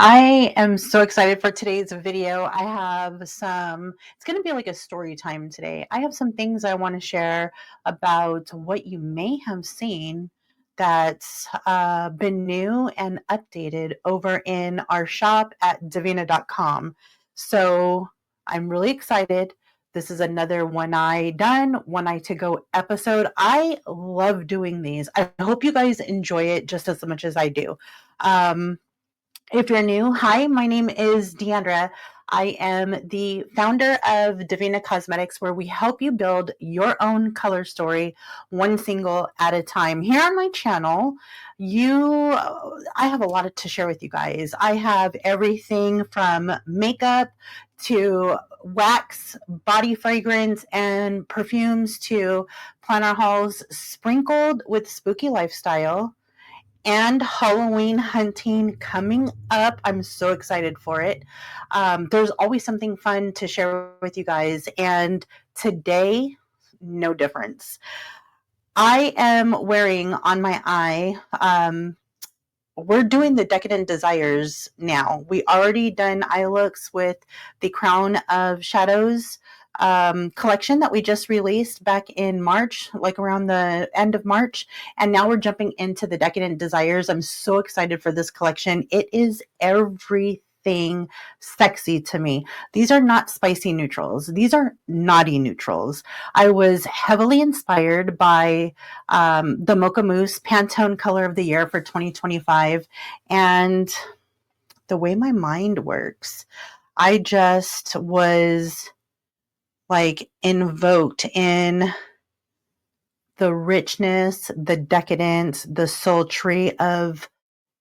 I am so excited for today's video. I have it's going to be like a story time today. I have some things I want to share about what you may have seen that's been new and updated over in our shop at Devinah.com. So I'm really excited. This is another one eye done, one eye to go episode. I love doing these. I hope you guys enjoy it just as much as I do. If you're new, hi, my name is Deandra. I am the founder of Devinah Cosmetics, where we help you build your own color story one single at a time. Here on my channel, I have a lot to share with you guys. I have everything from makeup to wax, body fragrance, and perfumes to planner hauls sprinkled with spooky lifestyle and Halloween hunting coming up. I'm so excited for it. There's always something fun to share with you guys, and today, no difference. I am wearing on my eye, we're doing the Decadent Desires now. We already done eye looks with the Crown of Shadows collection that we just released back in March, like around the end of March. And now we're jumping into the Decadent Desires. I'm so excited for this collection. It is everything sexy to me. These are not spicy neutrals. These are naughty neutrals. I was heavily inspired by the Mocha Mousse Pantone Color of the Year for 2025. And the way my mind works, I just was like invoked in the richness, the decadence, the sultry of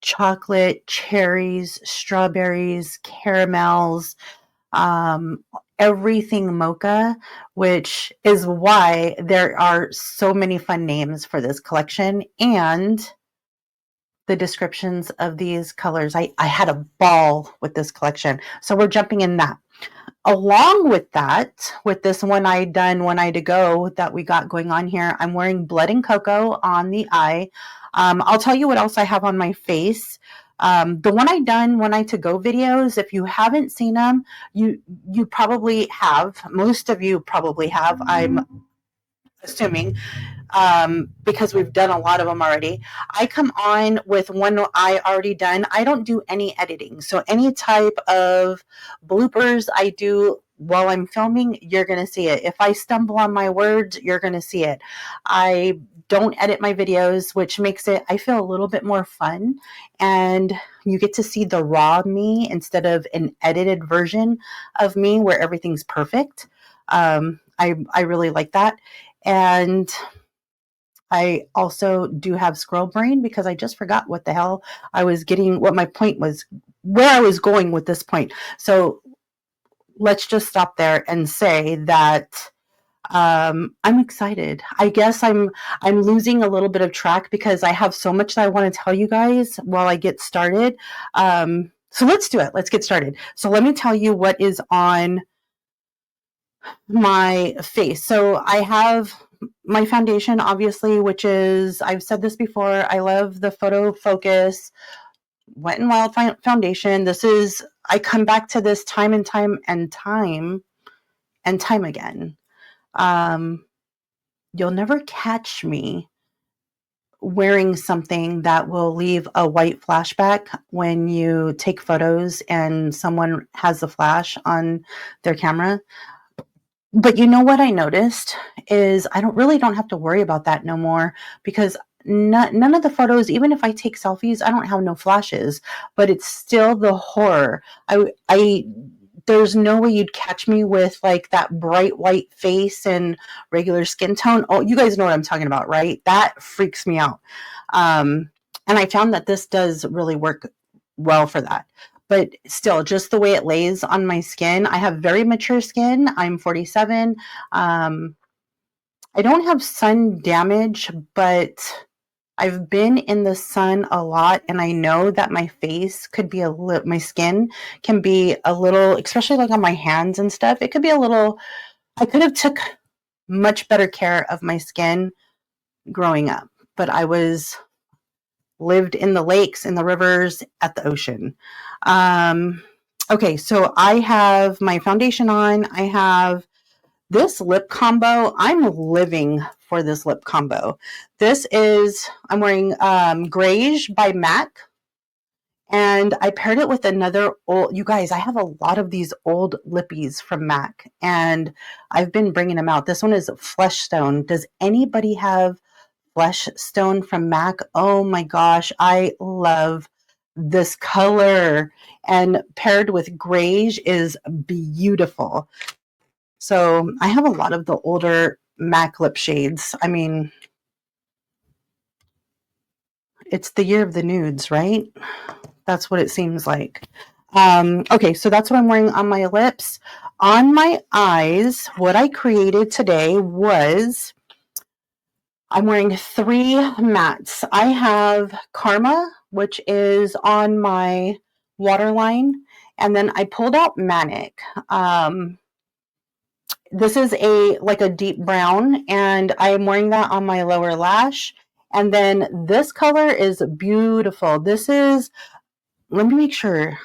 chocolate, cherries, strawberries, caramels, everything mocha, which is why there are so many fun names for this collection and the descriptions of these colors. I had a ball with this collection. So we're jumping in that. Along with that, with this one eye done, one eye to go that we got going on here, I'm wearing Blood and Cocoa on the eye. I'll tell you what else I have on my face. The one eye done, one eye to go videos, if you haven't seen them, you probably have. Most of you probably have, I'm assuming, because we've done a lot of them already. I come on with one eye already done. I don't do any editing. So any type of bloopers I do while I'm filming, you're going to see it. If I stumble on my words, you're going to see it. I don't edit my videos, which makes it, I feel, a little bit more fun. And you get to see the raw me instead of an edited version of me where everything's perfect. I really like that. And I also do have squirrel brain because I just forgot what the hell I was getting, what my point was, where I was going with this point. So let's just stop there and say that I'm excited. I guess I'm losing a little bit of track because I have so much that I want to tell you guys while I get started. So let's do it. Let's get started. So let me tell you what is on my face. So I have my foundation, obviously, which is, I've said this before, I love the Photo Focus Wet n Wild foundation. This is, I come back to this time and time again. You'll never catch me wearing something that will leave a white flashback when you take photos and someone has a flash on their camera. But you know what I noticed is I don't have to worry about that no more because none of the photos, even if I take selfies, I don't have no flashes, but it's still the horror. There's no way you'd catch me with like that bright white face and regular skin tone. Oh, you guys know what I'm talking about, right? That freaks me out. And I found that this does really work well for that. But still, just the way it lays on my skin. I have very mature skin. I'm 47. I don't have sun damage, but I've been in the sun a lot, and I know that my face could be my skin can be a little, especially like on my hands and stuff. It could be a little. I could have took much better care of my skin growing up, but I was lived in the lakes, in the rivers, at the ocean. Okay, so I have my foundation on. I have this lip combo. I'm living for this lip combo. This is, I'm wearing Graze by MAC. And I paired it with another old, you guys, I have a lot of these old lippies from MAC, and I've been bringing them out. This one is Flesh Stone. Does anybody have Flesh Stone from MAC? Oh my gosh, I love this color. And paired with Graze is beautiful. So I have a lot of the older MAC lip shades. I mean, it's the year of the nudes, right? That's what it seems like. Okay, so that's what I'm wearing on my lips. On my eyes, what I created today was, I'm wearing 3 mattes. I have Karma, which is on my waterline, and then I pulled out Manic. This is like a deep brown, and I'm wearing that on my lower lash. And then this color is beautiful. This is, let me make sure,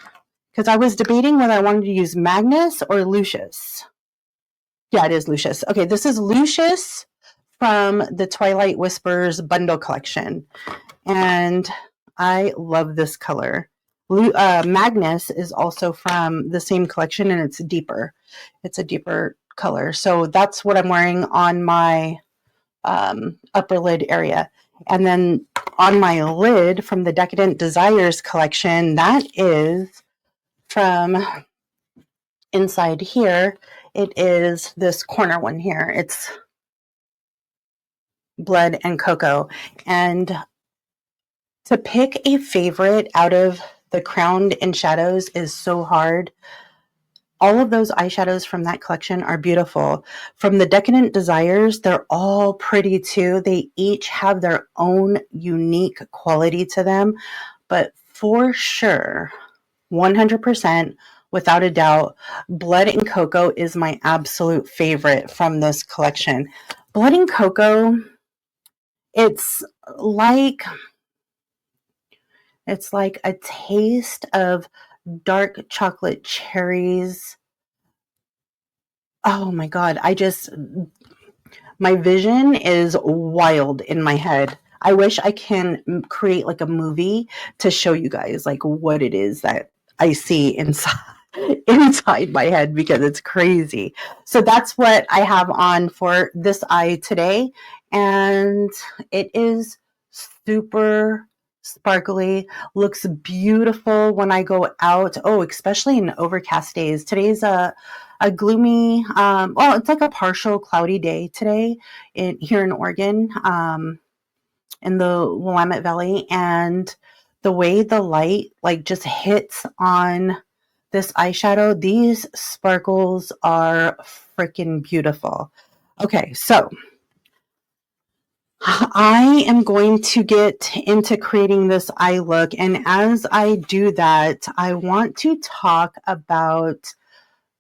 because I was debating whether I wanted to use Magnus or Lucius. Yeah, it is Lucius. Okay, this is Lucius from the Twilight Whispers bundle collection. And I love this color. Magnus is also from the same collection, and it's deeper. It's a deeper color. So that's what I'm wearing on my upper lid area. And then on my lid from the Decadent Desires collection, that is from inside here. It is this corner one here. It's Blood and Cocoa. And to pick a favorite out of the crowned and shadows is so hard. All of those eyeshadows from that collection are beautiful. From the Decadent Desires, they're all pretty too. They each have their own unique quality to them. But for sure, 100%, without a doubt, Blood and Cocoa is my absolute favorite from this collection. Blood and Cocoa, it's like a taste of dark chocolate cherries. Oh my God. My vision is wild in my head. I wish I can create like a movie to show you guys like what it is that I see inside my head, because it's crazy. So that's what I have on for this eye today. And it is super sparkly, looks beautiful when I go out. Oh, especially in overcast days. Today's a gloomy, well, it's like a partial cloudy day today here in Oregon, in the Willamette Valley. And the way the light like just hits on this eyeshadow, these sparkles are freaking beautiful. Okay, so I am going to get into creating this eye look. And as I do that, I want to talk about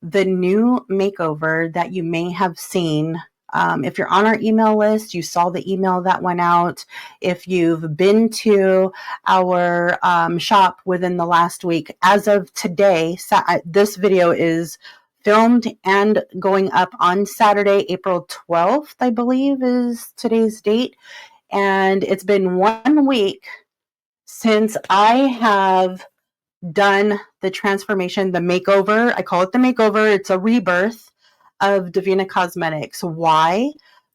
the new makeover that you may have seen. If you're on our email list, you saw the email that went out. If you've been to our shop within the last week, as of today, this video is filmed and going up on Saturday, April 12th, I believe is today's date. And it's been 1 week since I have done the transformation, the makeover. I call it the makeover. It's a rebirth of Devinah Cosmetics. Why?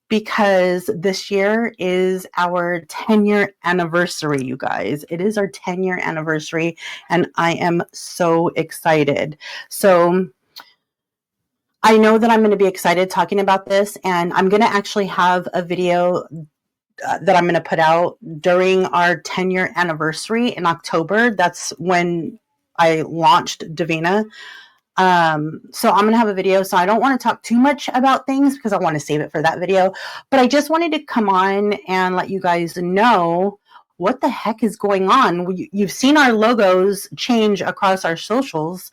Because this year is our 10-year anniversary, you guys. It is our 10-year anniversary, and I am so excited. So I know that I'm going to be excited talking about this, and I'm going to actually have a video that I'm going to put out during our 10-year anniversary in October. That's when I launched Devinah. So I'm going to have a video. So I don't want to talk too much about things because I want to save it for that video. But I just wanted to come on and let you guys know what the heck is going on. You've seen our logos change across our socials.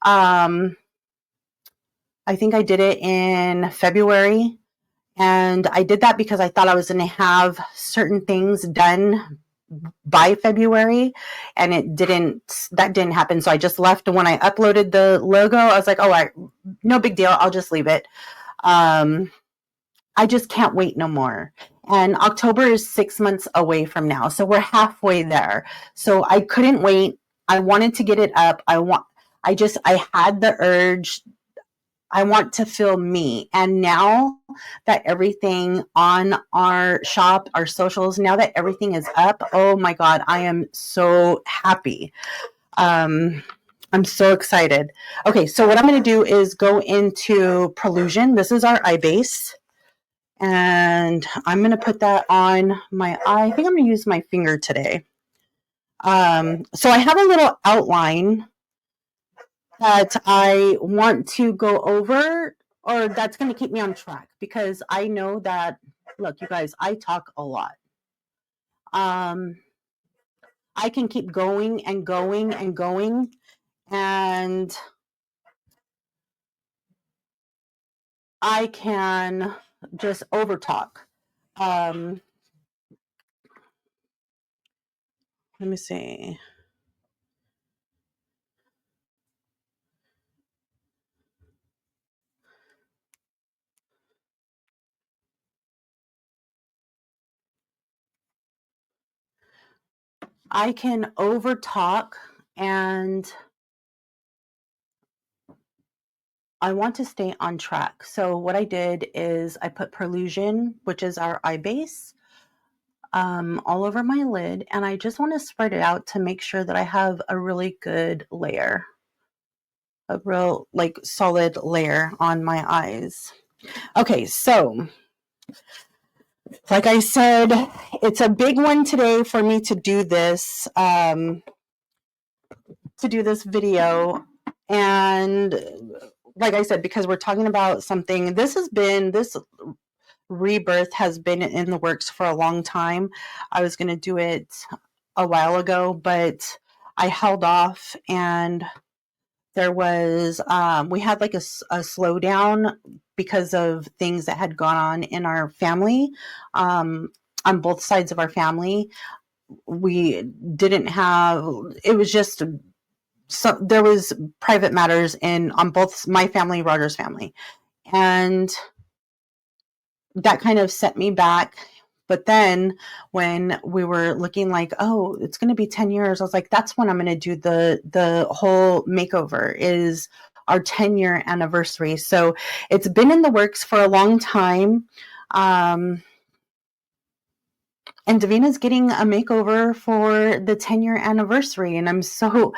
I think I did it in February. And I did that because I thought I was going to have certain things done by February, and that didn't happen. So I just left. When I uploaded the logo, I was like, oh, no big deal. I'll just leave it. I just can't wait no more. And October is 6 months away from now. So we're halfway there. So I couldn't wait. I wanted to get it up. I had the urge. I want to feel me. And now that everything on our shop, our socials, now that everything is up, oh my God, I am so happy. I'm so excited. Okay, so what I'm going to do is go into Prelusion. This is our eye base. And I'm going to put that on my eye. I think I'm going to use my finger today. So I have a little outline that I want to go over, or that's going to keep me on track, because I know that, look, you guys, I talk a lot. I can keep going and going and going, and I can just over talk. Let me see. I can over talk, and I want to stay on track. So what I did is I put Prelusion, which is our eye base, all over my lid, and I just want to spread it out to make sure that I have a really good layer, a real like solid layer on my eyes. Okay, so like I said, it's a big one today for me to do this video. And like I said, because we're talking about something, this rebirth has been in the works for a long time. I was going to do it a while ago, but I held off, and there was we had like a slowdown because of things that had gone on in our family, on both sides of our family. We didn't have, it was just, so there was private matters on both my family, Roger's family, and that kind of set me back. But then when we were looking like, oh, it's going to be 10 years, I was like, that's when I'm going to do the whole makeover, is our 10-year anniversary. So it's been in the works for a long time. And Devinah's getting a makeover for the 10-year anniversary, and I'm so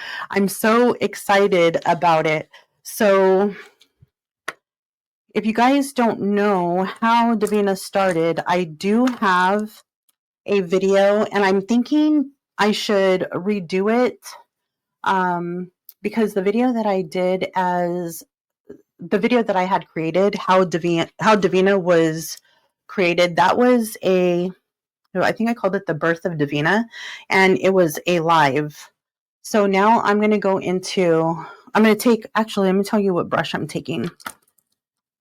excited about it. So if you guys don't know how Devinah started, I do have a video, and I'm thinking I should redo it, because the video that I did, as the video that I had created, how Devinah was created, that was I think I called it the birth of Devinah, and it was a live. So now I'm going to go into, let me tell you what brush I'm taking.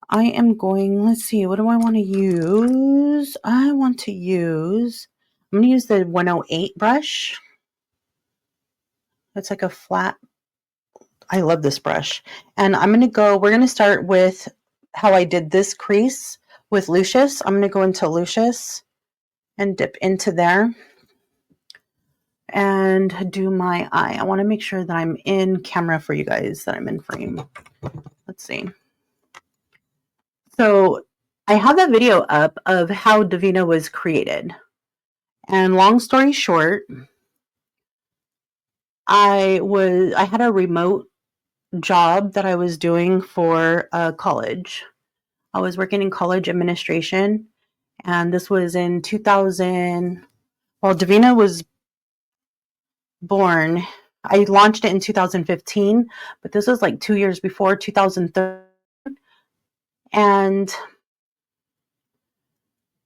I am going, let's see, what do I want to use? I'm going to use the 108 brush. It's like a flat, I love this brush. And we're going to start with how I did this crease with Lucius. I'm going to go into Lucius and dip into there and do my eye. I want to make sure that I'm in camera for you guys, that I'm in frame. Let's see. So I have a video up of how Devinah was created. And long story short, I had a remote job that I was doing for college. I was working in college administration, and this was in 2000. Well, Devinah was born. I launched it in 2015, but this was like 2 years before, 2013. And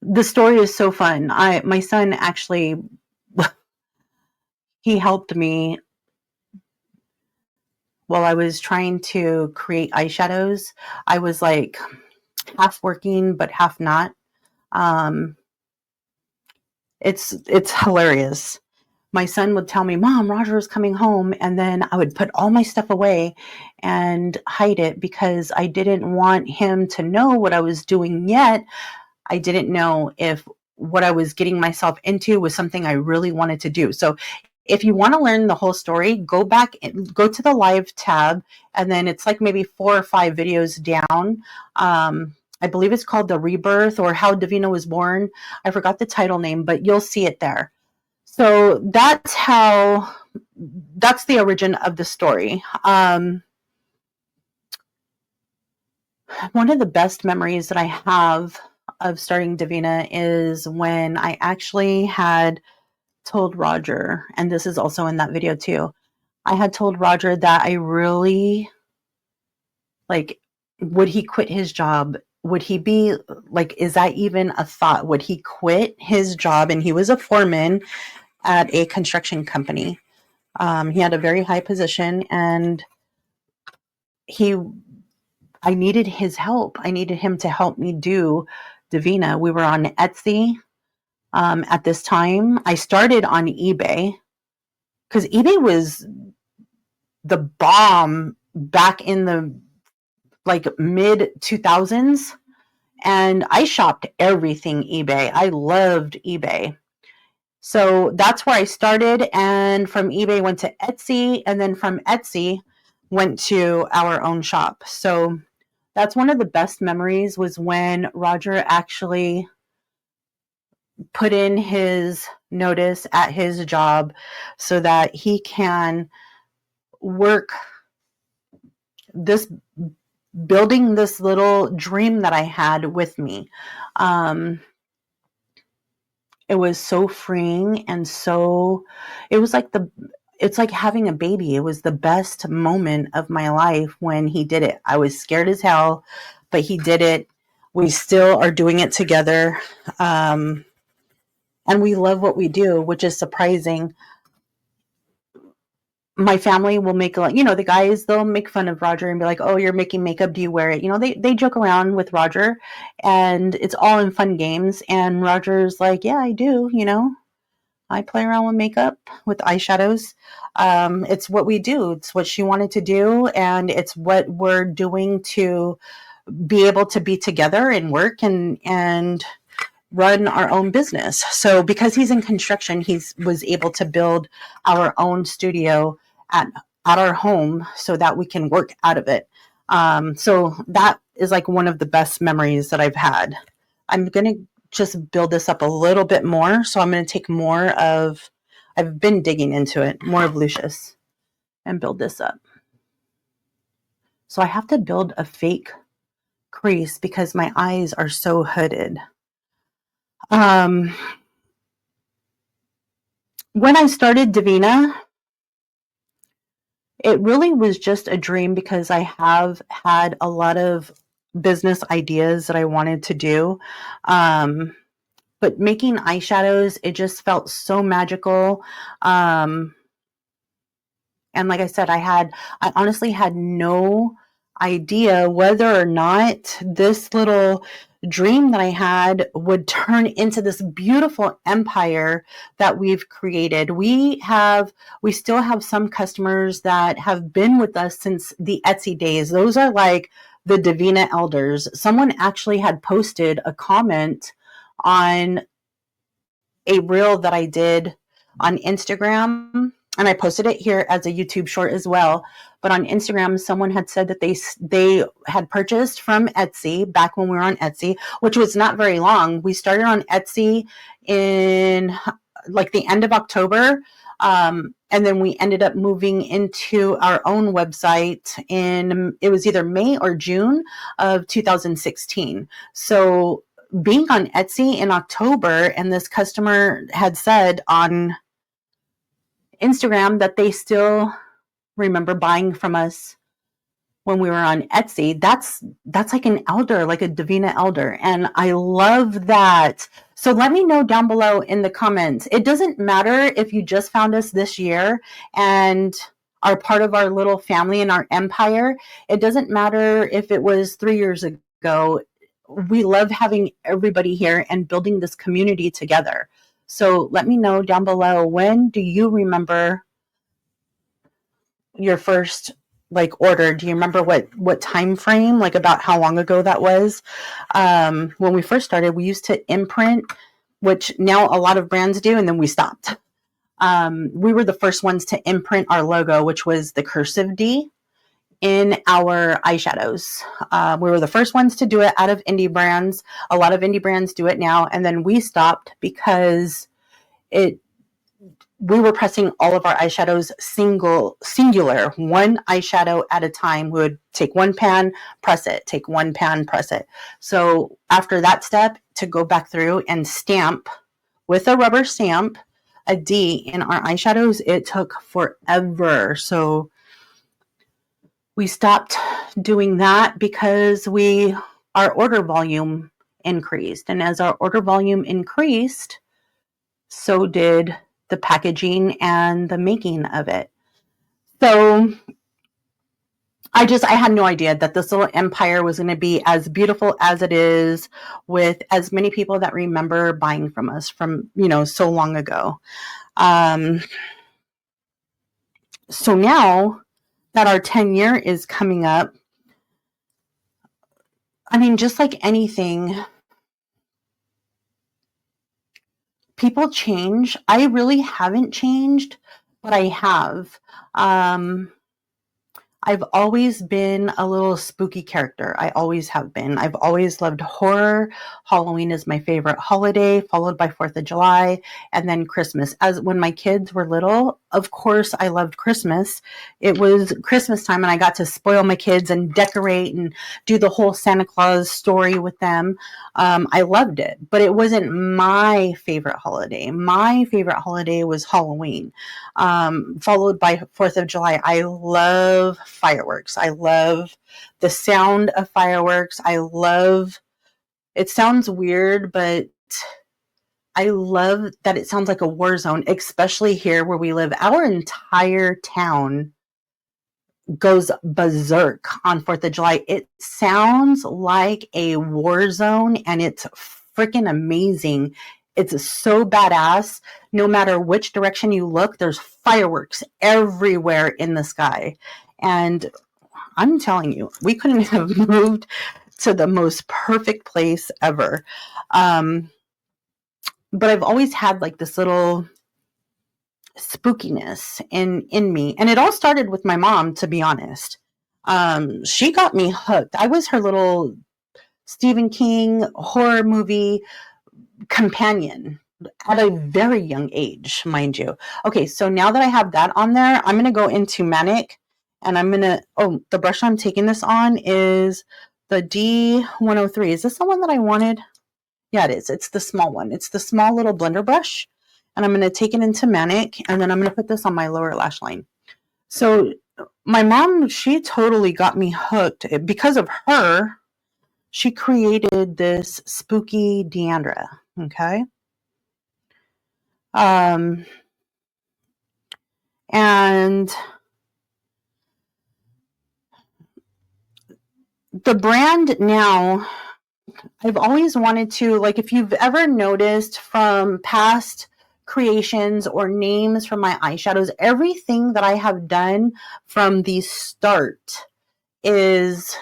the story is so fun. My son actually, he helped me while I was trying to create eyeshadows. I was like half working, but half not. It's hilarious. My son would tell me, Mom, Roger is coming home. And then I would put all my stuff away and hide it because I didn't want him to know what I was doing yet. I didn't know if what I was getting myself into was something I really wanted to do. So if you want to learn the whole story, go back and go to the live tab. And then it's like maybe 4 or 5 videos down. I believe it's called The Rebirth or How Devinah Was Born. I forgot the title name, but you'll see it there. So that's the origin of the story. One of the best memories that I have of starting Devinah is when I actually had told Roger, and this is also in that video too, I had told Roger that I really, like, would he quit his job? Would he be, like, is that even a thought? Would he quit his job? And he was a foreman at a construction company. He had a very high position, and I needed his help. I needed him to help me do Devinah. We were on Etsy at this time. I started on eBay because eBay was the bomb back in the like mid 2000s. And I shopped everything eBay. I loved eBay. So that's where I started. And from eBay went to Etsy. And then from Etsy went to our own shop. So that's one of the best memories was when Roger actually put in his notice at his job so that he can work this, building this little dream that I had with me. It was so freeing and so, it was like it's like having a baby. It was the best moment of my life when he did it. I was scared as hell, but he did it. We still are doing it together. And we love what we do, which is surprising. My family will make, the guys, they'll make fun of Roger and be like, oh, you're making makeup. Do you wear it? They joke around with Roger and it's all in fun games. And Roger's like, yeah, I do. I play around with makeup, with eyeshadows. It's what we do. It's what she wanted to do. And it's what we're doing to be able to be together and work and run our own business. So because he's in construction, he was able to build our own studio at our home so that we can work out of it. So that is like one of the best memories that I've had. I'm going to just build this up a little bit more. So I'm going to take more of, I've been digging into it, more of Lucius and build this up. So I have to build a fake crease because my eyes are so hooded. When I started Devinah, it really was just a dream because I have had a lot of business ideas that I wanted to do. But making eyeshadows, it just felt so magical. And like I said, I honestly had no idea whether or not this little dream that I had would turn into this beautiful empire that we've created. We still have some customers that have been with us since the Etsy days. Those are like the Devinah elders. Someone actually had posted a comment on a reel that I did on Instagram, and I posted it here as a YouTube short as well. But on Instagram, someone had said that they had purchased from Etsy back when we were on Etsy, which was not very long. We started on Etsy in like the end of October. And then we ended up moving into our own website it was either May or June of 2016. So being on Etsy in October, and this customer had said on Instagram that they still remember buying from us when we were on Etsy, that's like an elder, like a Devinah elder. And I love that. So let me know down below in the comments. It doesn't matter if you just found us this year and are part of our little family and our empire. It doesn't matter if it was 3 years ago. we love having everybody here and building this community together. So let me know down below, when do you remember your first like order? Do you remember what time frame, like about how long ago that was? When we first started, we used to imprint, which now a lot of brands do, and then we stopped. We were the first ones to imprint our logo, which was the cursive D, in our eyeshadows. We were the first ones to do it out of indie brands. A lot of indie brands do it now, and then we stopped because we were pressing all of our eyeshadows singular, one eyeshadow at a time. We would take one pan, press it, take one pan, press it. So after that step, to go back through and stamp with a rubber stamp a D in our eyeshadows, it took forever. So we stopped doing that because our order volume increased. And as our order volume increased, so did the packaging and the making of it. So I had no idea that this little empire was going to be as beautiful as it is, with as many people that remember buying from us from, so long ago. So now that our 10-year is coming up, I mean, just like anything, people change. I really haven't changed, but I have. I've always been a little spooky character. I always have been. I've always loved horror. Halloween is my favorite holiday, followed by 4th of July, and then Christmas. As when my kids were little, of course, I loved Christmas. It was Christmas time, and I got to spoil my kids and decorate and do the whole Santa Claus story with them. I loved it, but it wasn't my favorite holiday. My favorite holiday was Halloween, followed by 4th of July. I love fireworks. I love the sound of fireworks. It sounds weird, but I love that it sounds like a war zone, especially here where we live. Our entire town goes berserk on 4th of July. It sounds like a war zone, and it's freaking amazing. It's so badass. No matter which direction you look, there's fireworks everywhere in the sky. And I'm telling you, we couldn't have moved to the most perfect place ever. But I've always had like this little spookiness in me. And it all started with my mom, to be honest. She got me hooked. I was her little Stephen King horror movie companion at a very young age, mind you. Okay, so now that I have that on there, I'm going to go into Manic, and the brush I'm taking this on is the D103. Is this the one that I wanted? Yeah, it is. It's the small one. It's the small little blender brush, and I'm going to take it into Manic, and then I'm going to put this on my lower lash line. So my mom, she totally got me hooked. Because of her, she created this spooky Deandra. Okay. And the brand now, I've always wanted to, like, if you've ever noticed from past creations or names from my eyeshadows, everything that I have done from the start is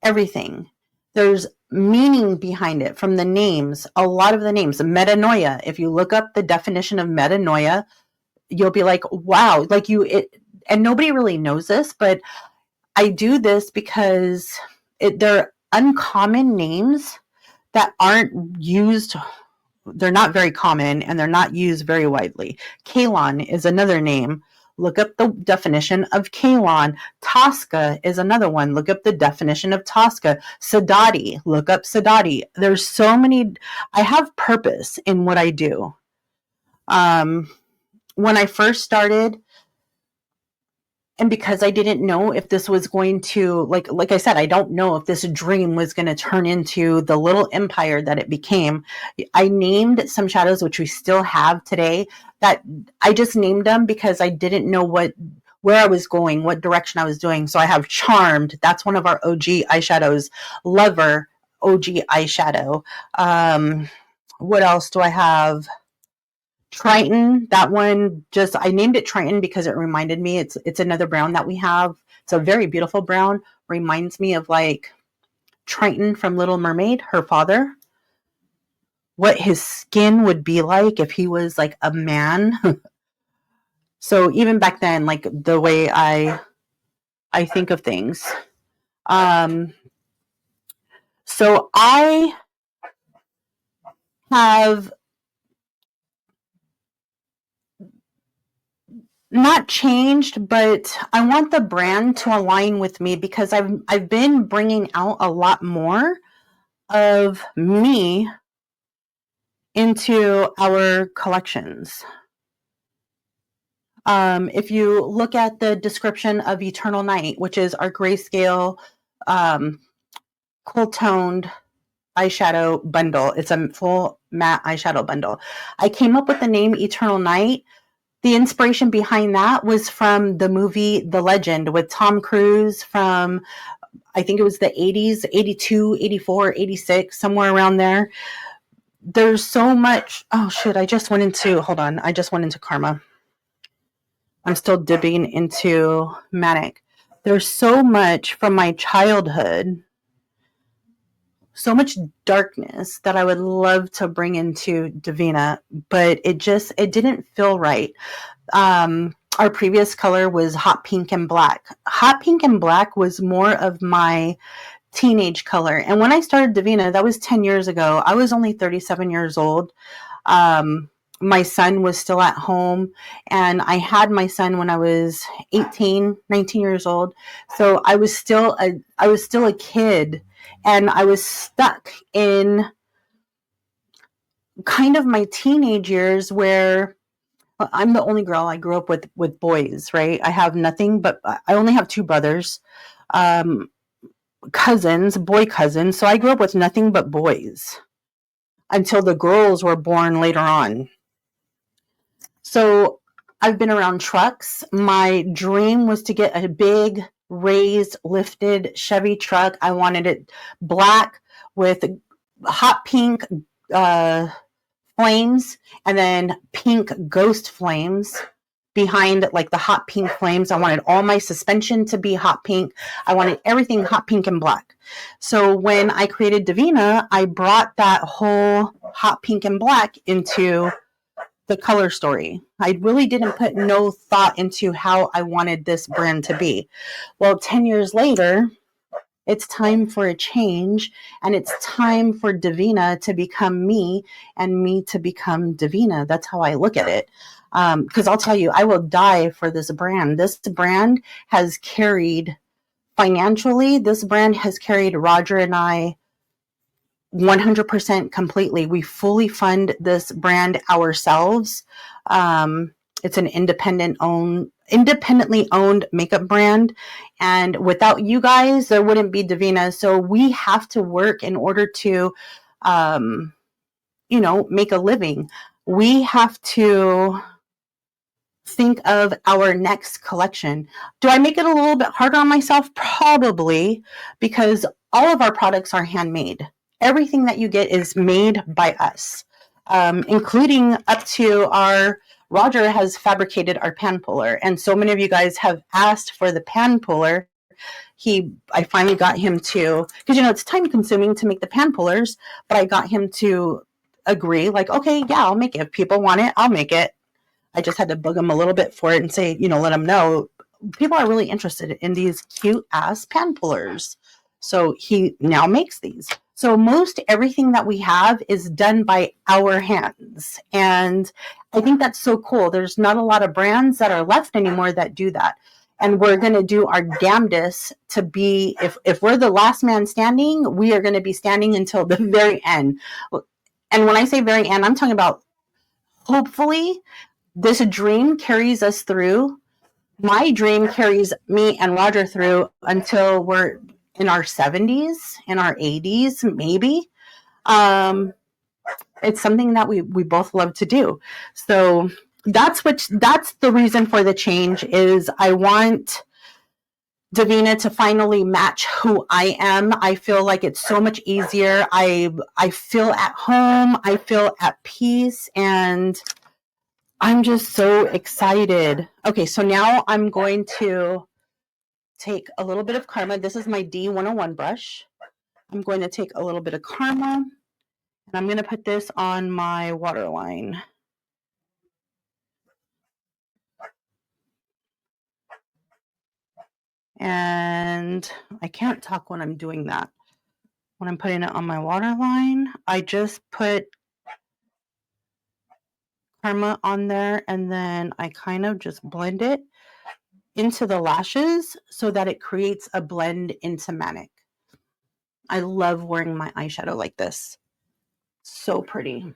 everything. There's meaning behind it from the names. A lot of the names, metanoia. If you look up the definition of metanoia, you'll be like, wow, and nobody really knows this, but I do this because they're uncommon names that aren't used. They're not very common, and they're not used very widely. Kalon is another name. Look up the definition of Kalon. Tosca is another one. Look up the definition of Tosca. Sadati. Look up Sadati. There's so many. I have purpose in what I do. When I first started, and because I didn't know if this was going to, like I said, I don't know if this dream was going to turn into the little empire that it became. I named some shadows, which we still have today, that I just named them because I didn't know where I was going, what direction I was doing. So I have Charmed. That's one of our OG eyeshadows. Lover. OG eyeshadow. What else do I have? Triton, that one, just I named it Triton because it reminded me, it's another brown that we have. It's a very beautiful brown, reminds me of like Triton from Little Mermaid, her father, what his skin would be like if he was like a man. So even back then, like the way I think of things. So I have not changed, but I want the brand to align with me because I've been bringing out a lot more of me into our collections. If you look at the description of Eternal Night, which is our grayscale cool toned eyeshadow bundle, it's a full matte eyeshadow bundle. I came up with the name Eternal Night. The inspiration behind that was from the movie The Legend with Tom Cruise from, I think it was the 80s, 82, 84, 86, somewhere around there. There's so much. Oh, shit. Hold on. I just went into Karma. I'm still dipping into Manic. There's so much from my childhood, so much darkness that I would love to bring into Devinah, but it didn't feel right. Our previous color was hot pink and black. Hot pink and black was more of my teenage color. And when I started Devinah, that was 10 years ago. I was only 37 years old. My son was still at home, and I had my son when I was 18, 19 years old. So I was still a kid, and I was stuck in kind of my teenage years where I'm the only girl. I grew up with boys, right? I have nothing but, I only have two brothers, cousins, boy cousins. So I grew up with nothing but boys until the girls were born later on. So I've been around trucks. My dream was to get a big raised, lifted Chevy truck. I wanted it black with hot pink flames and then pink ghost flames behind like the hot pink flames. I wanted all my suspension to be hot pink. I wanted everything hot pink and black. So when I created Devinah, I brought that whole hot pink and black into the color story. I really didn't put no thought into how I wanted this brand to be. Well, 10 years later, it's time for a change, and it's time for Devinah to become me and me to become Devinah. That's how I look at it. Because I'll tell you, I will die for this brand. This brand has carried, financially, this brand has carried Roger and I 100% completely. We fully fund this brand ourselves. It's an independently owned makeup brand. And without you guys, there wouldn't be Devinah. So we have to work in order to, make a living. We have to think of our next collection. Do I make it a little bit harder on myself? Probably, because all of our products are handmade. Everything that you get is made by us, including up to Roger has fabricated our pan puller. And so many of you guys have asked for the pan puller. I finally got him to, because it's time consuming to make the pan pullers, but I got him to agree, like, okay, yeah, I'll make it. If people want it, I'll make it. I just had to bug him a little bit for it and say, let him know people are really interested in these cute ass pan pullers. So he now makes these. So most everything that we have is done by our hands. And I think that's so cool. There's not a lot of brands that are left anymore that do that. And we're going to do our damnedest to be, if we're the last man standing, we are going to be standing until the very end. And when I say very end, I'm talking about hopefully this dream carries us through. My dream carries me and Roger through until we're in our 70s, in our 80s, maybe. It's something that we both love to do. So that's the reason for the change is I want Devinah to finally match who I am. I feel like it's so much easier. I feel at home. I feel at peace, and I'm just so excited. Okay, so now I'm going to take a little bit of Karma. This is my D101 brush. I'm going to take a little bit of Karma, and I'm going to put this on my waterline. And I can't talk when I'm doing that. When I'm putting it on my waterline, I just put Karma on there, and then I kind of just blend it into the lashes so that it creates a blend into Manic. I love wearing my eyeshadow like this. So pretty.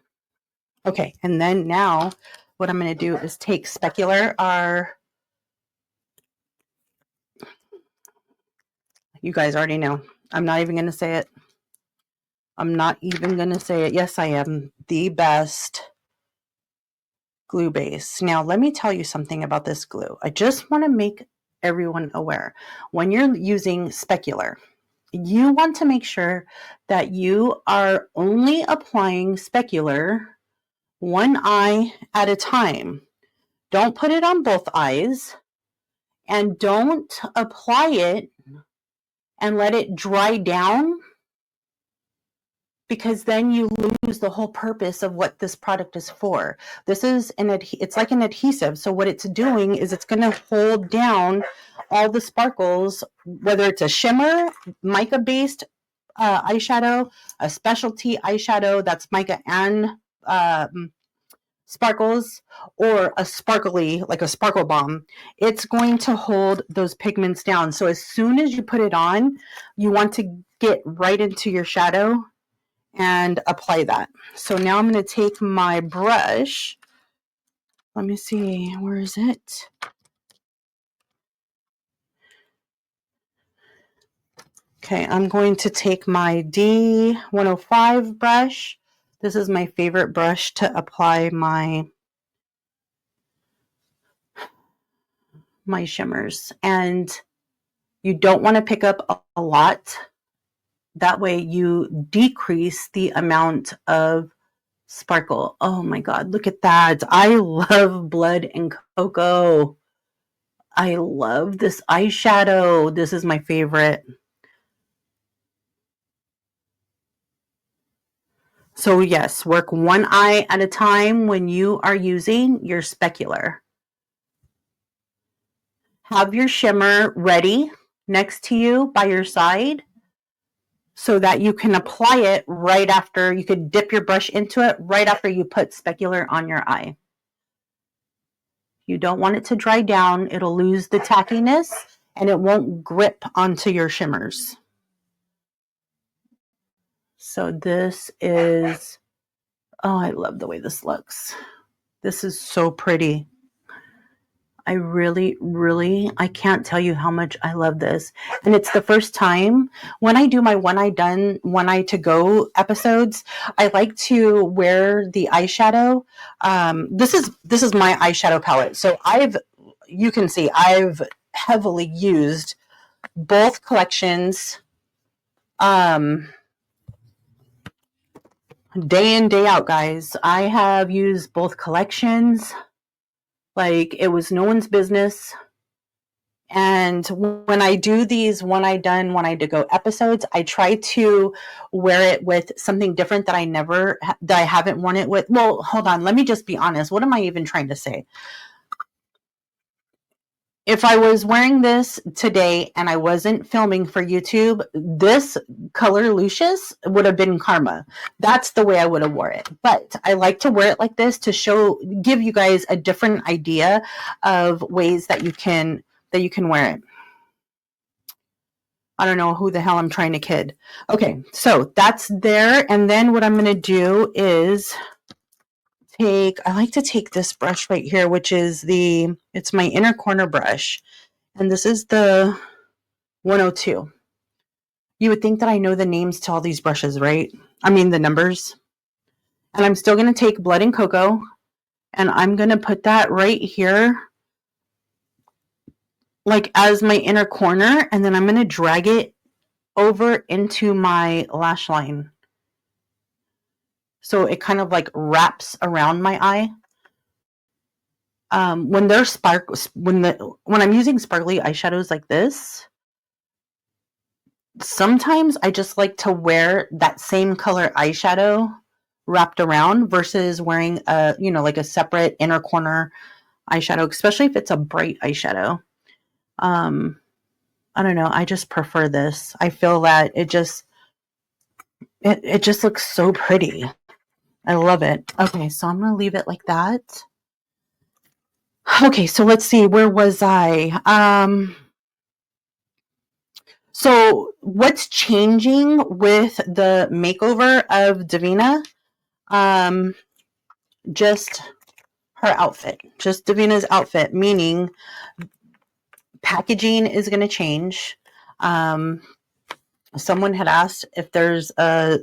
Okay, and then now what I'm going to do is take Specular, you guys already know. I'm not even going to say it. I'm not even going to say it. Yes, I am the best glue base. Now, let me tell you something about this glue. I just want to make everyone aware. When you're using Specular, you want to make sure that you are only applying Specular one eye at a time. Don't put it on both eyes, and don't apply it and let it dry down, because then you lose the whole purpose of what this product is for. This is it's like an adhesive. So what it's doing is it's going to hold down all the sparkles, whether it's a shimmer, mica based eyeshadow, a specialty eyeshadow that's mica and sparkles, or a sparkly, like a sparkle bomb. It's going to hold those pigments down. So as soon as you put it on, you want to get right into your shadow and apply that. So now I'm going to take my brush. Let me see, where is it? Okay, I'm going to take my D105 brush. This is my favorite brush to apply my shimmers. And you don't want to pick up a lot. That way you decrease the amount of sparkle. Oh my God, look at that. I love Blood and Cocoa. I love this eyeshadow. This is my favorite. So yes, work one eye at a time when you are using your specular. Have your shimmer ready next to you by your side so that you can apply it right after. You could dip your brush into it right after you put specular on your eye. You don't want it to dry down. It'll lose the tackiness and it won't grip onto your shimmers. So this is, oh, I love the way this looks. This is so pretty. I really, really, I can't tell you how much I love this. And it's the first time when I do my one eye done, one eye to go episodes, I like to wear the eyeshadow. This is my eyeshadow palette. So you can see I've heavily used both collections, day in, day out, guys. I have used both collections like it was no one's business. And when I do these one eye done, one eye to go episodes, I try to wear it with something different that I haven't worn it with. Well, hold on. Let me just be honest. What am I even trying to say? If I was wearing this today and I wasn't filming for YouTube, this color Lucius would have been Karma. That's the way I would have wore it. But I like to wear it like this to give you guys a different idea of ways that you can wear it. I don't know who the hell I'm trying to kid. Okay, so that's there. And then what I'm going to do is I like to take this brush right here, which is it's my inner corner brush. And this is the 102. You would think that I know the names to all these brushes, right? I mean, the numbers. And I'm still going to take Blood and Cocoa, and I'm going to put that right here like as my inner corner, and then I'm going to drag it over into my lash line. So it kind of like wraps around my eye. When they're when I'm using sparkly eyeshadows like this, sometimes I just like to wear that same color eyeshadow wrapped around versus wearing a, you know, like a separate inner corner eyeshadow, especially if it's a bright eyeshadow. I don't know. I just prefer this. I feel that it just looks so pretty. I love it. Okay, so I'm gonna leave it like that. Okay, so let's see. Where was I? So what's changing with the makeover of Devinah? Just her outfit, just Devinah's outfit, meaning packaging is going to change. Someone had asked if there's a,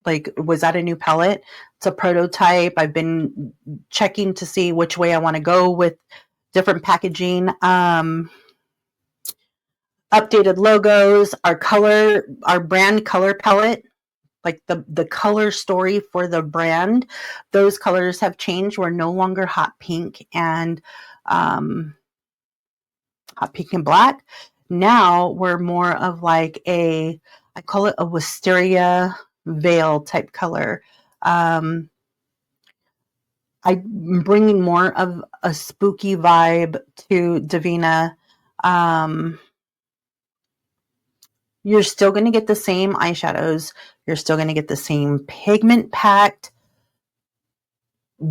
like, was that a new palette? It's a prototype. I've been checking to see which way I want to go with different packaging. Updated logos, our brand color palette, like the color story for the brand, those colors have changed. We're no longer hot pink and black. Now we're more of like I call it a wisteria veil type color. I'm bringing more of a spooky vibe to Devinah. You're still going to get the same eyeshadows. You're still going to get the same pigment packed,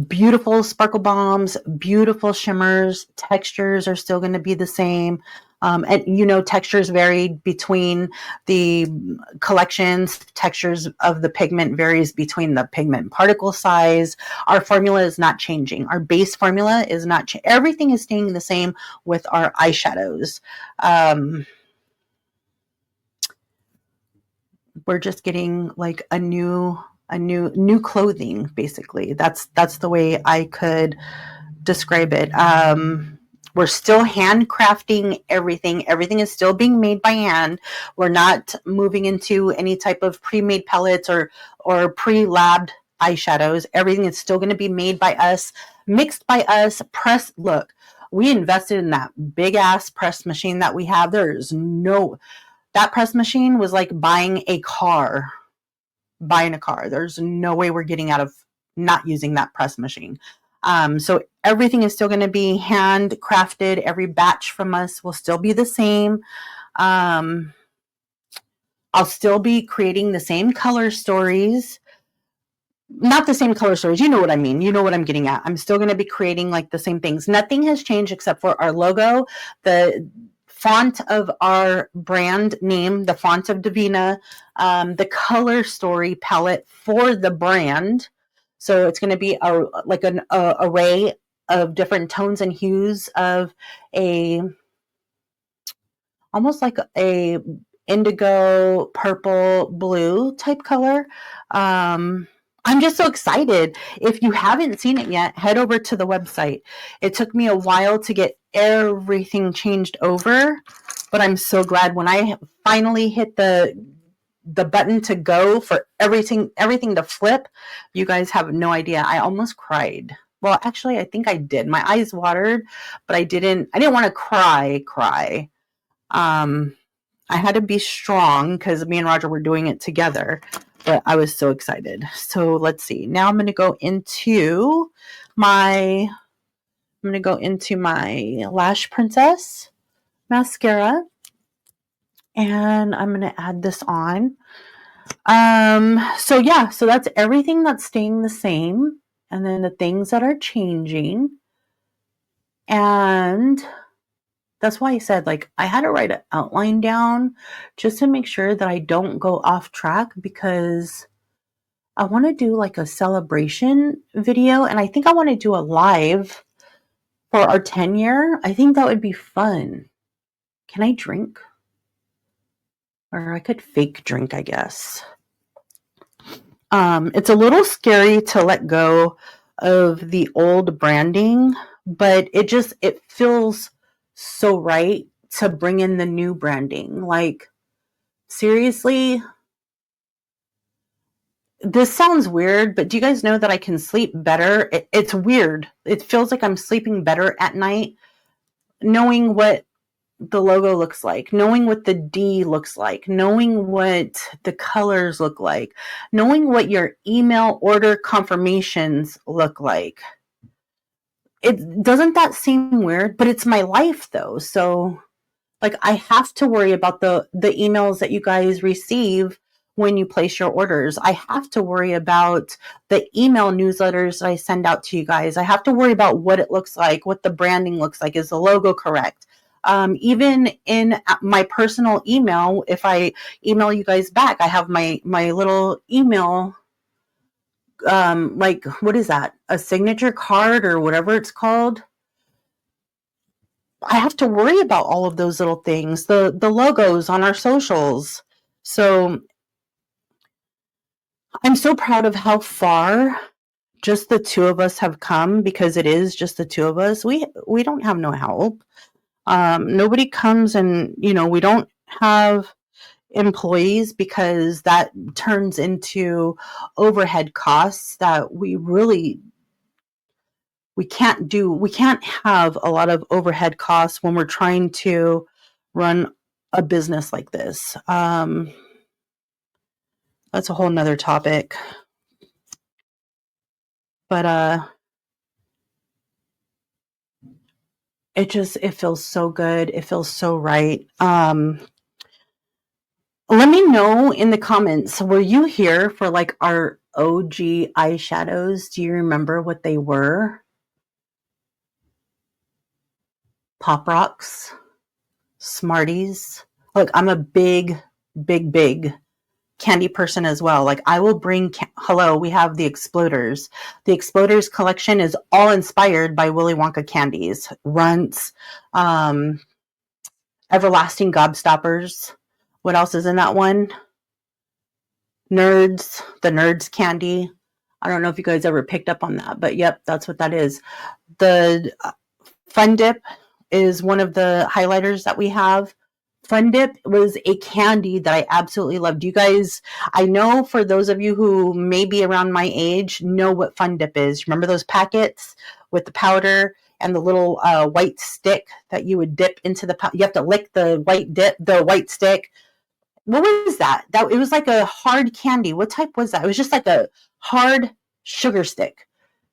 beautiful sparkle bombs, beautiful shimmers. Textures are still going to be the same. And you know, textures vary between the collections. Textures of the pigment varies between the pigment particle size. Our formula is not changing. Our base formula is not changing. Everything is staying the same with our eyeshadows. We're just getting like a new clothing, basically. That's the way I could describe it. We're still handcrafting everything. Everything is still being made by hand. We're not moving into any type of pre-made palettes or pre-labbed eyeshadows. Everything is still going to be made by us, mixed by us, pressed. Look, we invested in that big ass press machine that we have. That press machine was like buying a car. There's no way we're getting out of not using that press machine. So everything is still going to be handcrafted. Every batch from us will still be the same. I'll still be creating the same color stories. Not the same color stories. You know what I mean. You know what I'm getting at. I'm still going to be creating like the same things. Nothing has changed except for our logo, the font of our brand name, the font of Devinah, the color story palette for the brand. So it's going to be like an array of different tones and hues of almost like a indigo, purple, blue type color. I'm just so excited. If you haven't seen it yet, head over to the website. It took me a while to get everything changed over, but I'm so glad when I finally hit the button to go for everything to flip. You guys have no idea. I almost cried. Well, actually, I think I did. My eyes watered, but I didn't want to cry. I had to be strong because me and Roger were doing it together, but I was so excited. So let's see. Now I'm going to go into my Lash Princess mascara, and I'm going to add this on. So yeah, so that's everything that's staying the same, and then the things that are changing. And that's why I said, like, I had to write an outline down just to make sure that I don't go off track, because I want to do like a celebration video, and I think I want to do a live for our 10-year. I think that would be fun. Can I drink? Or I could fake drink, I guess. It's a little scary to let go of the old branding, but it feels so right to bring in the new branding. Like, seriously, this sounds weird, but do you guys know that I can sleep better? It's weird. It feels like I'm sleeping better at night knowing what the logo looks like, knowing what the D looks like, knowing what the colors look like, knowing what your email order confirmations look like. It doesn't that seem weird, but it's my life though. So like I have to worry about the emails that you guys receive when you place your orders. I have to worry about the email newsletters that I send out to you guys. I have to worry about what it looks like, what the branding looks like. Is the logo correct? Even in my personal email, if I email you guys back, I have my little email, like, what is that? A signature card or whatever it's called. I have to worry about all of those little things, the logos on our socials. So I'm so proud of how far just the two of us have come, because it is just the two of us. We don't have no help. Nobody comes, and we don't have employees, because that turns into overhead costs that we can't have a lot of overhead costs when we're trying to run a business like this. That's a whole nother topic. But it feels so good. It feels so right. Let me know in the comments, were you here for like our OG eyeshadows? Do you remember what they were? Pop Rocks, Smarties. Look, I'm a big candy person as well. Like I will bring, hello, we have the Exploders. The Exploders collection is all inspired by Willy Wonka candies. Runts, Everlasting Gobstoppers. What else is in that one? Nerds, the Nerds candy. I don't know if you guys ever picked up on that, but yep, that's what that is. The Fun Dip is one of the highlighters that we have. Fun Dip was a candy that I absolutely loved. You guys, I know for those of you who may be around my age, know what Fun Dip is. Remember those packets with the powder and the little white stick that you would dip into the you have to lick the white stick. What was that? It was like a hard candy. What type was that? It was just like a hard sugar stick.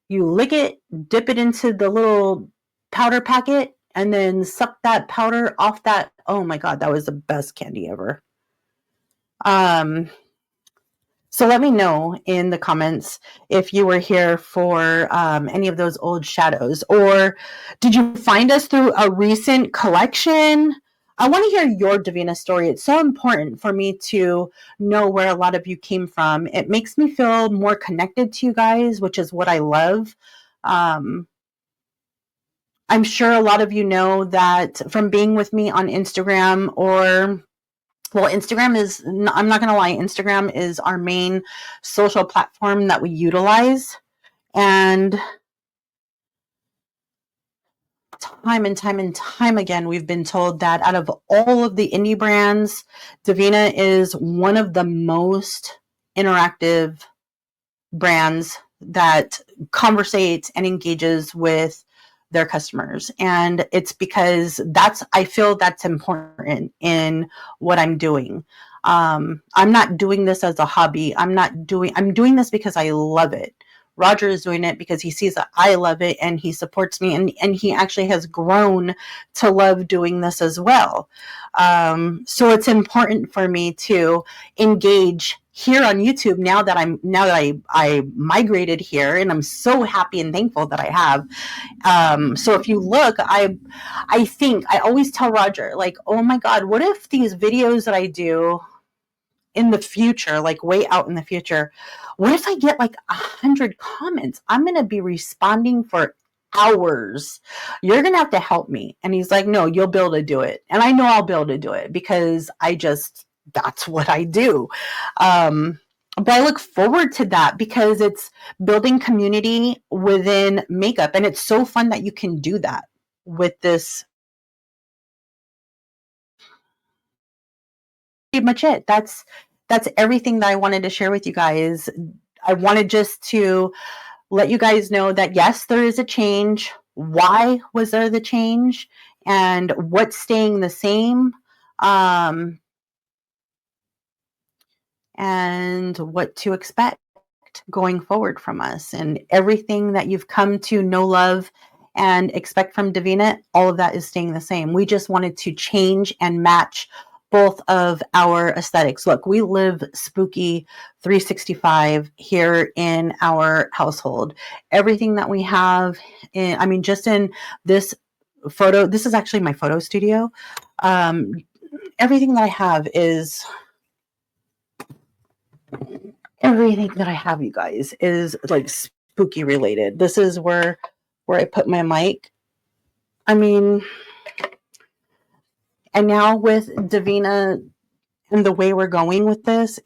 You lick it, dip it into the little powder packet, and then suck that powder off that. Oh my God, that was the best candy ever. So let me know in the comments if you were here for any of those old shadows, or did you find us through a recent collection? I want to hear your Devinah story. It's so important for me to know where a lot of you came from. It makes me feel more connected to you guys, which is what I love. I'm sure a lot of you know that from being with me on Instagram, or well, Instagram is, I'm not going to lie, Instagram is our main social platform that we utilize. And time and time and time again, we've been told that out of all of the indie brands, Devinah is one of the most interactive brands that conversates and engages with their customers. And it's because I feel that's important in what I'm doing. I'm not doing this as a hobby. I'm doing this because I love it. Roger is doing it because he sees that I love it and he supports me, and he actually has grown to love doing this as well. So it's important for me to engage here on YouTube now that I migrated here, and I'm so happy and thankful that I have. So if you look, I think I always tell Roger, like, oh my God, what if these videos that I do in the future, like way out in the future, what if I get like 100 comments? I'm going to be responding for hours. You're going to have to help me. And he's like, no, you'll be able to do it. And I know I'll be able to do it because that's what I do. But I look forward to that because it's building community within makeup. And it's so fun that you can do that with this much it. That's everything that I wanted to share with you guys. I wanted just to let you guys know that yes, there is a change. Why was there the change? And what's staying the same? And what to expect going forward from us, and everything that you've come to know, love, and expect from Devinah, all of that is staying the same. We just wanted to change and match both of our aesthetics. Look, we live spooky 365 here in our household. Everything that we have, just in this photo, this is actually my photo studio. Everything that I have is everything that I have, you guys, is like spooky related. This is where I put my mic. I mean, and now with Devinah and the way we're going with this,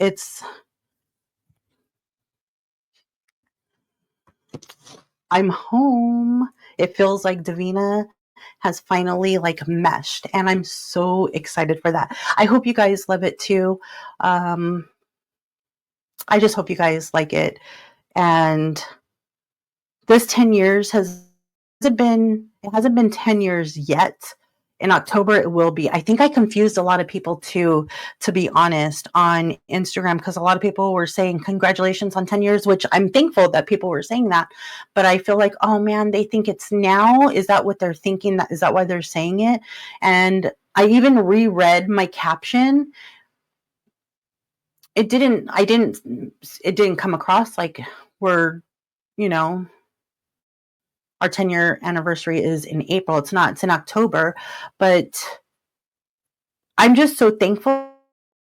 I'm home. It feels like Devinah has finally like meshed, and I'm so excited for that. I hope you guys love it too. I just hope you guys like it. And this 10 years hasn't been 10 years yet. In October it will be. I think I confused a lot of people too, to be honest, on Instagram, because a lot of people were saying congratulations on 10 years, which I'm thankful that people were saying that. But I feel like, oh man, they think it's now. Is that what they're thinking? Is that why they're saying it? And I even reread my caption. It didn't come across like we're, our 10-year anniversary is in April. It's not. It's in October. But I'm just so thankful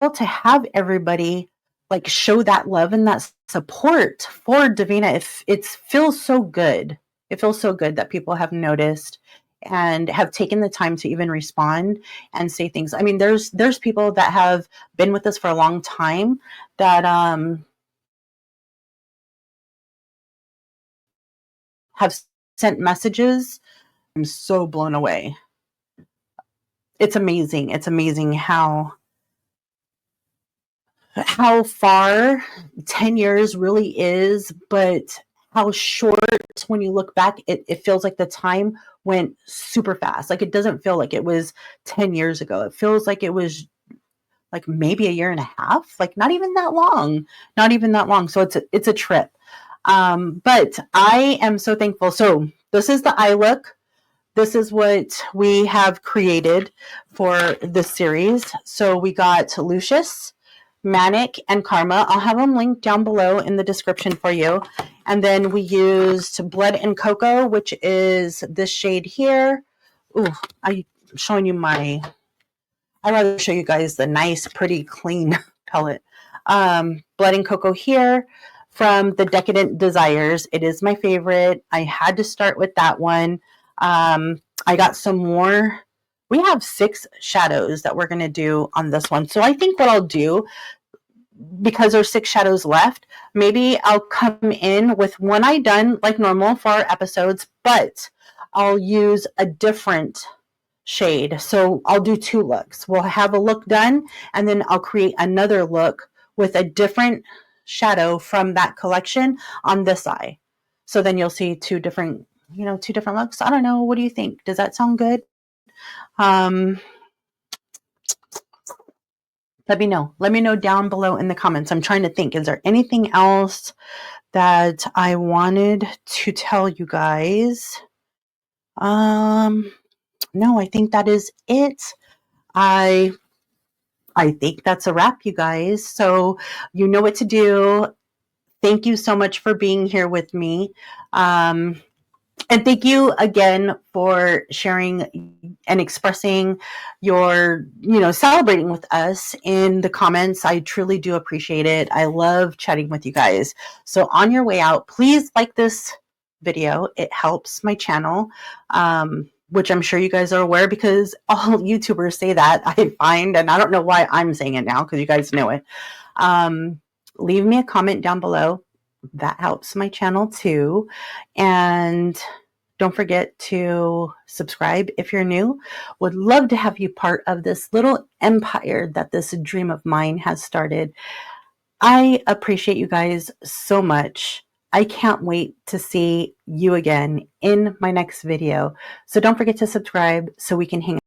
to have everybody like show that love and that support for Devinah. It feels so good. It feels so good that people have noticed and have taken the time to even respond and say things. I mean, there's people that have been with us for a long time that have sent messages. I'm so blown away. It's amazing. It's amazing how far 10 years really is, but how short when you look back, it feels like the time went super fast. Like it doesn't feel like it was 10 years ago. It feels like it was like maybe a year and a half, like not even that long, So it's a trip. But I am so thankful. So this is the eye look. This is what we have created for this series. So we got Lucius, Manic, and Karma. I'll have them linked down below in the description for you. And then we used Blood and Cocoa, which is this shade here. Ooh, I'm showing you I'd rather show you guys the nice, pretty, clean palette. Blood and Cocoa here from the Decadent Desires. It is my favorite. I had to start with that one. I got some more. We have 6 shadows that we're going to do on this one. So I think what I'll do, because there's 6 shadows left, maybe I'll come in with one eye done like normal for our episodes, but I'll use a different shade. So I'll do 2 looks. We'll have a look done, and then I'll create another look with a different shadow from that collection on this eye. So then you'll see 2 different looks. I don't know. What do you think? Does that sound good? Let me know. Let me know down below in the comments. I'm trying to think. Is there anything else that I wanted to tell you guys? No, I think that is it. I think that's a wrap, you guys. So you know what to do. Thank you so much for being here with me. And thank you again for sharing and expressing your, celebrating with us in the comments. I truly do appreciate it. I love chatting with you guys. So on your way out, please like this video. It helps my channel, which I'm sure you guys are aware because all YouTubers say that, I find, and I don't know why I'm saying it now because you guys know it. Leave me a comment down below. That helps my channel too. And Don't forget to subscribe if you're new. Would love to have you part of this little empire that this dream of mine has started. I appreciate you guys so much. I can't wait to see you again in my next video. So don't forget to subscribe so we can hang